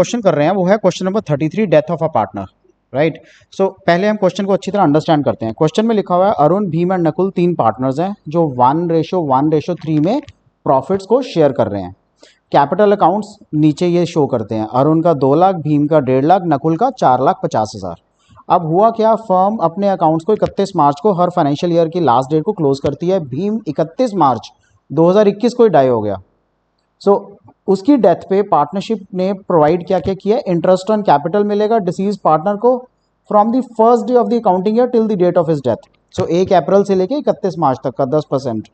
Question कर रहे हैं वो है question number 33, death of a partner. Right. So पहले हम क्वेश्चन को अच्छी तरह अंडरस्टैंड करते हैं। क्वेश्चन में लिखा हुआ है अरुण, भीम एंड नकुल 3 पार्टनर्स हैं जो 1:1:3 में प्रॉफिट्स को शेयर कर रहे हैं। कैपिटल अकाउंट्स नीचे ये शो करते हैं, अरुण का 2 लाख, भीम का 1.5 लाख, नकुल का 4,50,000। अब हुआ क्या, फर्म अपने अकाउंट्स को 31 मार्च को हर फाइनेंशियल ईयर की लास्ट डेट को क्लोज करती है। भीम 31 मार्च 2021 को ही डाई हो गया। सो उसकी डेथ पे पार्टनरशिप ने प्रोवाइड क्या क्या किया, इंटरेस्ट ऑन कैपिटल मिलेगा डिसीज पार्टनर को from the first day of the accounting year till the date of his death. So 1 April से लेके 31 मार्च तक का 10%।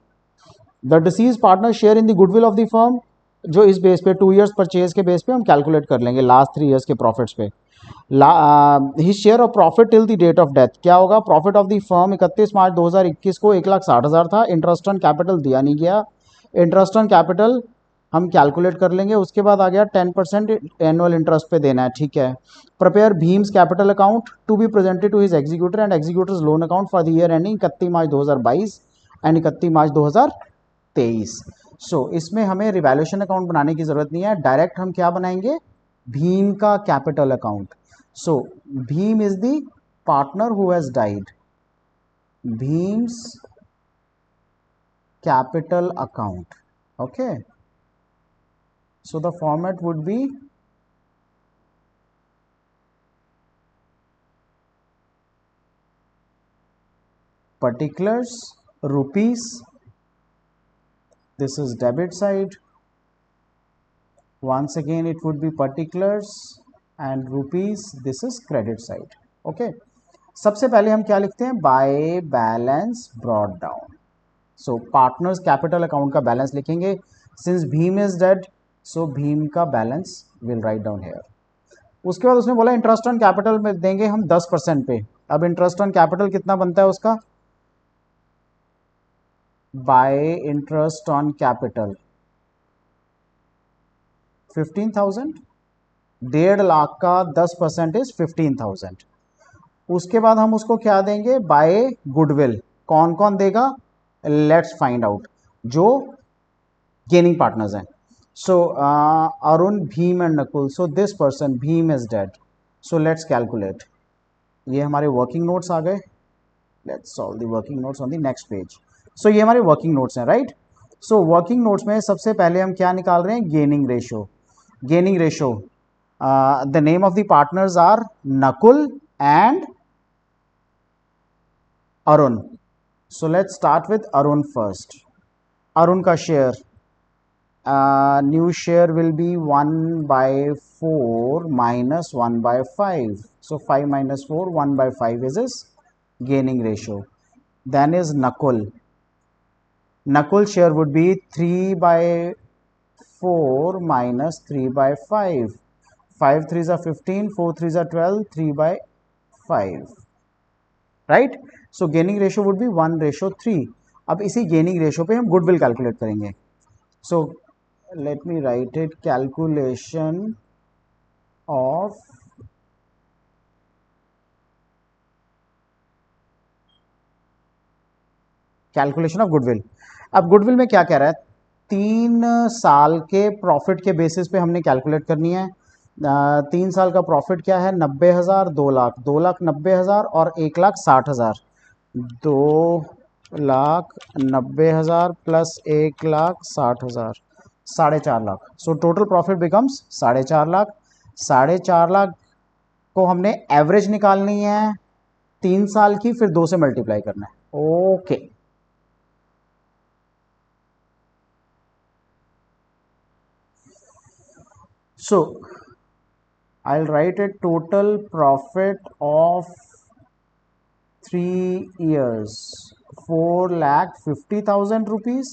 The deceased partner share in the goodwill of the firm, जो इस base पे 2 years purchase के base पे हम कैलकुलेट कर लेंगे लास्ट 3 ईयर्स के प्रॉफिट्स पे। His share of profit till the date of death क्या होगा, profit of the firm 31 March 2021 को 1,60,000 था। इंटरेस्ट ऑन कैपिटल दिया नहीं गया, इंटरेस्ट ऑन कैपिटल हम कैलकुलेट कर लेंगे। उसके बाद आ गया 10% एनुअल इंटरेस्ट पे देना है, ठीक है। Prepare Bhim's capital account to be presented to his executor and executors loan account for the year ending 31 March 2022 and 31 March 2023। So इसमें हमें रिवैल्यूएशन अकाउंट बनाने की जरूरत नहीं है, डायरेक्ट हम क्या बनाएंगे, भीम का capital account. So Bhim is the partner who has died, Bhim's capital account. Okay, so the format would be particulars rupees, this is debit side, once again it would be particulars and rupees, this is credit side। okay, सबसे पहले हम क्या लिखते हैं, by balance brought down. So partners capital account का balance लिखेंगे, since Bhim is dead so Bhim का balance will write down here. उसके बाद उसने बोला इंटरेस्ट ऑन कैपिटल में देंगे हम 10% पे। अब इंटरेस्ट ऑन कैपिटल कितना बनता है उसका, bye interest on capital 15,000, 1.5 lakh का 10% इज 15,000। उसके बाद हम उसको क्या देंगे, बाय गुडविल। कौन कौन देगा, लेट्स फाइंड आउट, जो गेनिंग पार्टनर्स हैं। So Arun, Bhim and Nakul, so this person Bhim is dead, so let's calculate. ये हमारे वर्किंग नोट्स आ गए, let's solve the working notes on the next page. So ये हमारे वर्किंग नोट्स हैं, राइट। सो वर्किंग नोट्स में सबसे पहले हम क्या निकाल रहे हैं, gaining ratio. Gaining ratio, the name of the partners are Nakul and Arun. So let's start with Arun first. Arun का share, new share will be 1/4 minus 1/5. So 5 minus 4, 1/5 is his gaining ratio. Then is Nakul. Nakul share would be 3/4 minus 3/5. 5 3s are 15, 4 3s are 12, 3/5. Right? So gaining ratio would be 1:3. अब इसी gaining ratio पे हम goodwill calculate करेंगे. So let me write it, calculation of goodwill. अब goodwill में क्या कह रहा है, 3 साल के प्रॉफिट के बेसिस पे हमने कैलकुलेट करनी है। 3 साल का प्रॉफिट क्या है, 90,000, 2 लाख, 2,90,000 और 1,60,000। 2,90,000 plus 1,60,000, 4.5 lakh. So total profit becomes 4.5 lakh. 4.5 lakh को हमने एवरेज निकालनी है 3 साल की, फिर 2 से मल्टीप्लाई करना है। Okay, so I'll write a total profit of 3 years 4,50,000 rupees.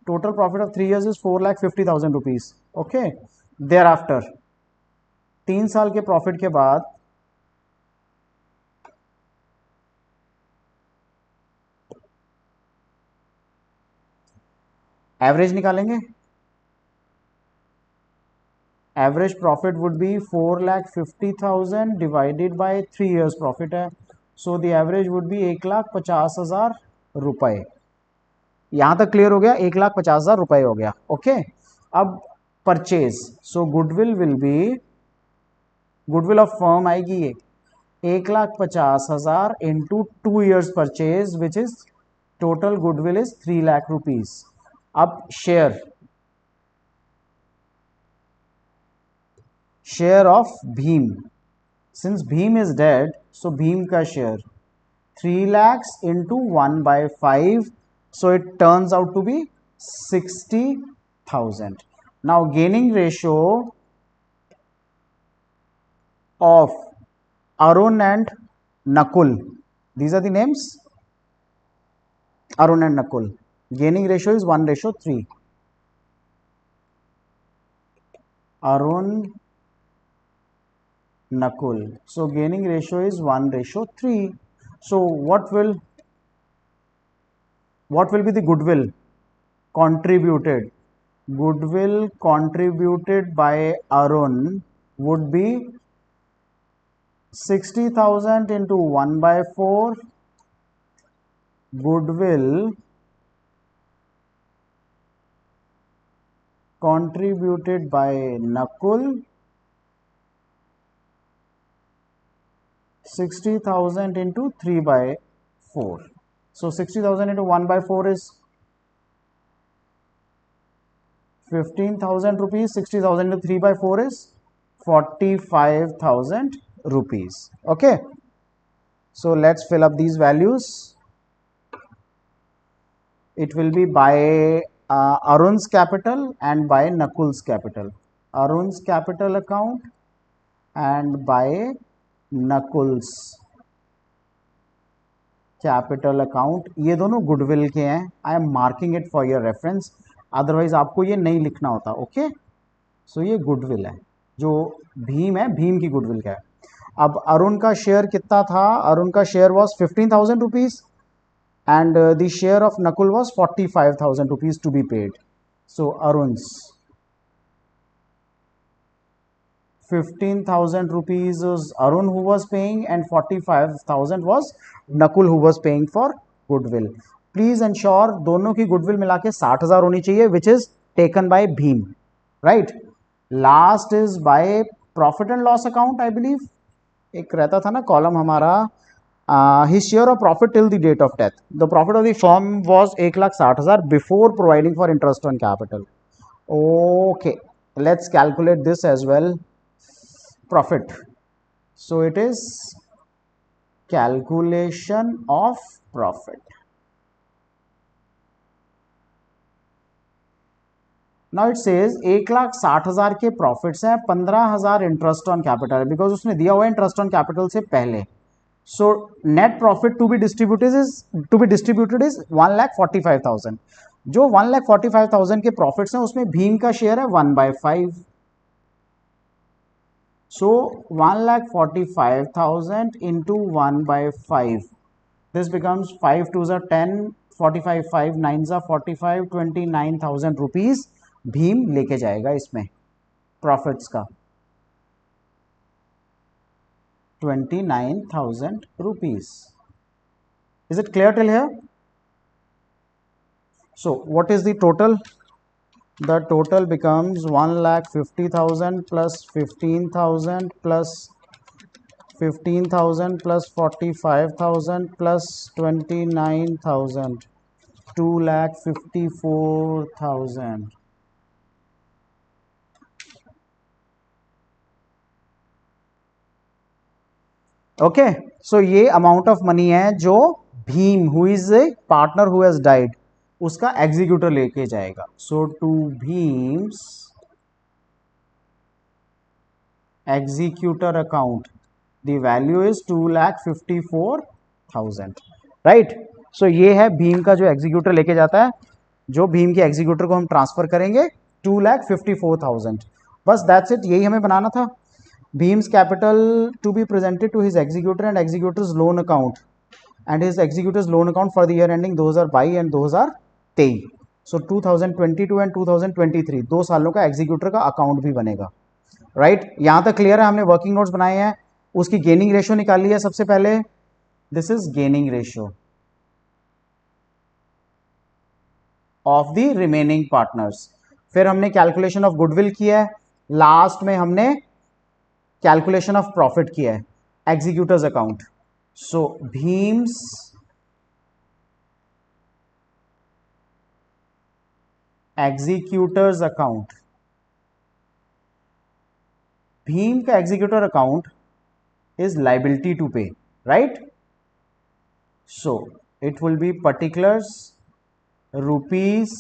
Total profit of 3 years is 4,50,000 rupees. Okay, thereafter 3 साल के प्रॉफिट के बाद एवरेज निकालेंगे। Average profit would be 4,50,000 divided by 3 years profit है, so the average would be 1,50,000 रुपए। यहां तक clear हो गया, 1,50,000 रुपए हो गया। ओके, अब purchase, so goodwill of firm आएगी ये 1,50,000 into 2 years purchase which is total goodwill is 3 lakh rupees. अब share of Bhim, since Bhim is dead so Bhim का share 3 lakhs into 1/5, so it turns out to be 60,000. Now gaining ratio of Arun and Nakul, these are the names, Arun and Nakul. Gaining ratio is 1:3. Arun, Nakul. So gaining ratio is 1:3. So what will be the goodwill contributed? Goodwill contributed by Arun would be 60,000 into 1/4. Goodwill contributed by Nakul 60,000 into 3/4. So 60,000 into 1/4 is 15,000 rupees. 60,000 into 3/4 is 45,000 rupees. Okay, so let's fill up these values. It will be by Arun's capital and by Nakul's capital. Arun's capital account and by Nakul's capital account. ये दोनों goodwill के हैं. I am marking it for your reference, otherwise आपको ये नहीं लिखना होता. Okay, so ये गुडविल है. जो भीम है, भीम की गुडविल का है. अब अरुण का शेयर कितना था? अरुण का share was 15,000 rupees and the share of Nakul was 45,000 rupees to be paid. So Arun's 15,000 rupees was Arun who was paying and 45,000 was Nakul who was paying for goodwill. Please ensure दोनों की goodwill मिला के 60,000 होनी चाहिए, which is taken by Bhim. Right, last is by profit and loss account. I believe एक रहता था ना कॉलम हमारा, his share of profit till the date of death. The profit of the firm was 1,60,000 before providing for interest on capital. Okay, let's calculate this as well. Profit. So it is calculation of profit. Now it says 1,60,000 के profits हैं, 15,000 interest on capital है, because उसने दिया हुआ है interest on capital से पहले. So net profit to be distributed is 1,45,000. जो 1,45,000 के प्रॉफिट्स हैं उसमें भीम का शेयर है 1/5. So 1,45,000 into 1/5. This becomes 5 2s are 10, 45 5 9s are 45, 29,000 rupees Bhim लेके जाएगा इसमें प्रॉफिट्स का. 29,000 rupees. Is it clear till here? So what is the total? The total becomes 1,50,000 plus 15,000 plus 15,000 plus 45,000 plus 29,000, 2,54,000. Okay, so ये amount of money है जो Bhim who is a partner who has died उसका executor लेके जाएगा. So to Bhim's executor account the value is 2,54,000. Right, so ये है भीम का जो एग्जीक्यूटर लेके जाता है. जो भीम के एग्जीक्यूटर को हम ट्रांसफर करेंगे 2,54,000. बस दैट्स इट, यही हमें बनाना था. Bhim's capital to be presented to his executor and executors loan account and his executors loan account for the year ending 2022 and 2023. So 2022 and 2023 दो सालों का एग्जीक्यूटर का अकाउंट भी बनेगा. राइट, यहां तक क्लियर है? हमने वर्किंग नोट्स बनाए हैं, उसकी गेनिंग रेशियो निकाली है सबसे पहले. This is gaining ratio of the remaining partners. फिर हमने कैलकुलेशन ऑफ गुडविल किया है, लास्ट में हमने कैलकुलेशन ऑफ प्रॉफिट किया है, एग्जीक्यूटर्स अकाउंट. सो भीम्स एग्जीक्यूटर्स अकाउंट, भीम का executor account is liability to pay, right? So it will be particulars, rupees,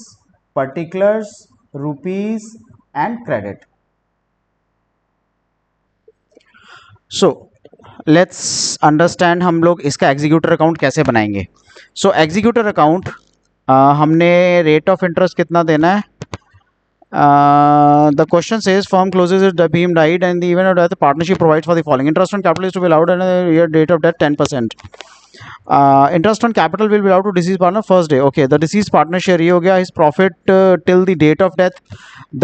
particulars, rupees and credit. So let's understand हम लोग इसका एग्जीक्यूटर अकाउंट कैसे बनाएंगे. So एग्जीक्यूटर अकाउंट हमने rate of interest कितना देना है. The question says firm closes its beam died and in the event of death the partnership provides for the following: interest on capital is to be allowed on the year date of death 10%. Interest on capital will be allowed to deceased partner first day. Okay, the deceased partner share ये हो गया his profit till the date of death.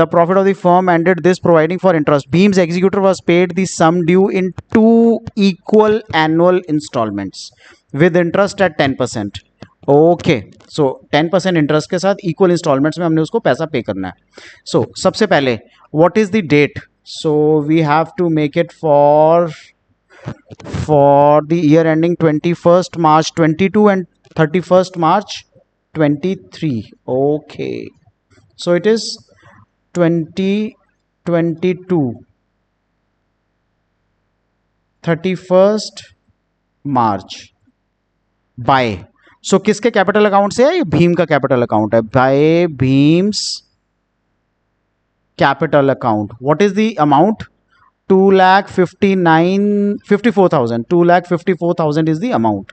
The profit of the firm ended this providing for interest. Beam's executor was paid the sum due in 2 equal annual installments with interest at 10%. Okay, so 10% interest के साथ equal installments में हमने उसको पैसा पे करना है. So सबसे पहले what is the date. So we have to make it for the year ending 21st March 22 and 31st March 23. Okay, so it is 2022 31st March by. So किसके कैपिटल अकाउंट से है. ये भीम का कैपिटल अकाउंट है. By Bhim's capital account. What is the amount. 2,54,000. 2,54,000 is the amount,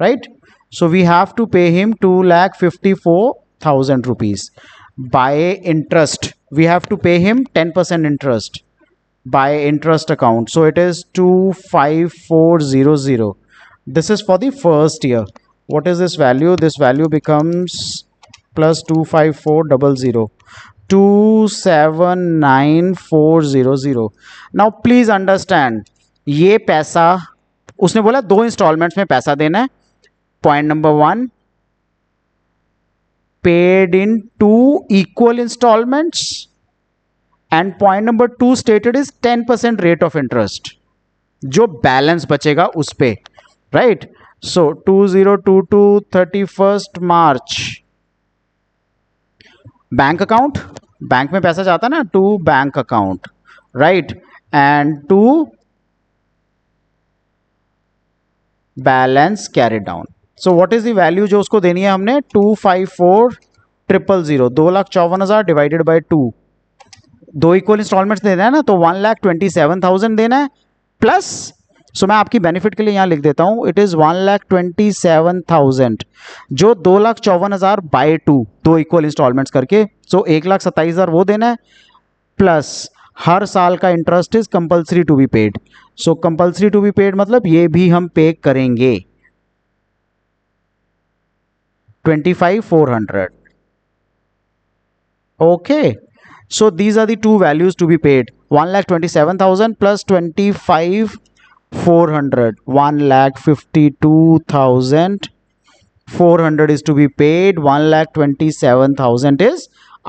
right? So we have to pay him 2,54,000 rupees. By interest, we have to pay him 10% interest by interest account. So it is 2,54,000. This is for the first year. What is this value? This value becomes plus 2,54,000. 2,79,400. Now please understand, ये पैसा उसने बोला 2 installments में पैसा देना है. Point number 1, paid in 2 equal installments, and point number 2 stated is 10% rate of interest. जो balance बचेगा उस पे, right. So 2022 31st March bank account, bank में पैसा जाता ना, to bank account, right, and to balance carry down. So what is the value जो उसको देनी है हमने. 2,54,000. 2,54,000 डिवाइडेड बाय 2. 2 इक्वल इंस्टॉलमेंट्स देना है ना, तो 1,27,000 देना है प्लस. सो मैं आपकी बेनिफिट के लिए यहां लिख देता हूं, इट इज 1,27,000 जो 2,54,000 बाय 2, 2 इक्वल इंस्टॉलमेंट्स करके. सो 1,27,000 वो देना है प्लस हर साल का interest is compulsory to be paid. So compulsory to be paid मतलब ये भी हम पे करेंगे 25,400. Okay, so these are the 2 values to be paid. 1,27,000 plus 25,400. 1,52,400 is to be paid. 1,27,000 is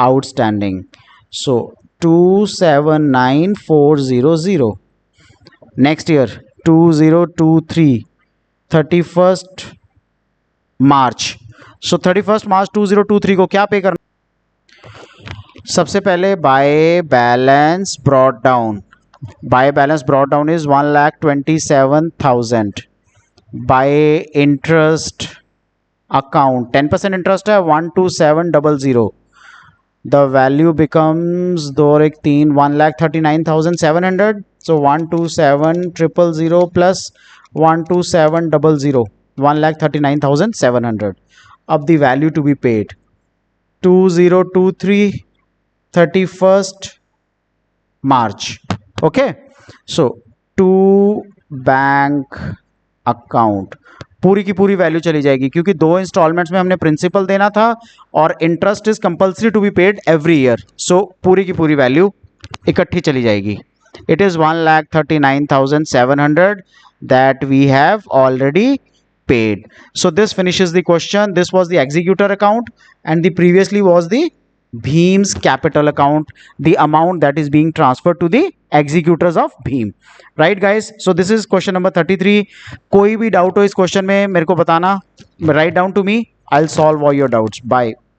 outstanding. So 2,79,400. Next year 2023 31st March. So 31st March 2023 को क्या पे करना. सबसे पहले by balance brought down. By balance brought down is 1,27,000. By interest account 10% interest है 1,27,000. The value becomes 1,39,700. So 1,27,000 plus 1,27,000, 1,39,700. अब the value to be paid 2023 31st March. Okay, so to bank account पूरी की पूरी वैल्यू चली जाएगी क्योंकि 2 installments में हमने प्रिंसिपल देना था और interest is compulsory to be paid every year. So पूरी की पूरी वैल्यू इकट्ठी चली जाएगी. It is 1,39,700 that we have already paid. So this finishes the question. This was the executor account and the previously was the Bhim's capital account, the amount that is being transferred to the executors of Bhim. Right guys, so this is question number 33. कोई भी doubt हो इस question में मेरे को बताना, write down to me, I'll solve all your doubts. Bye.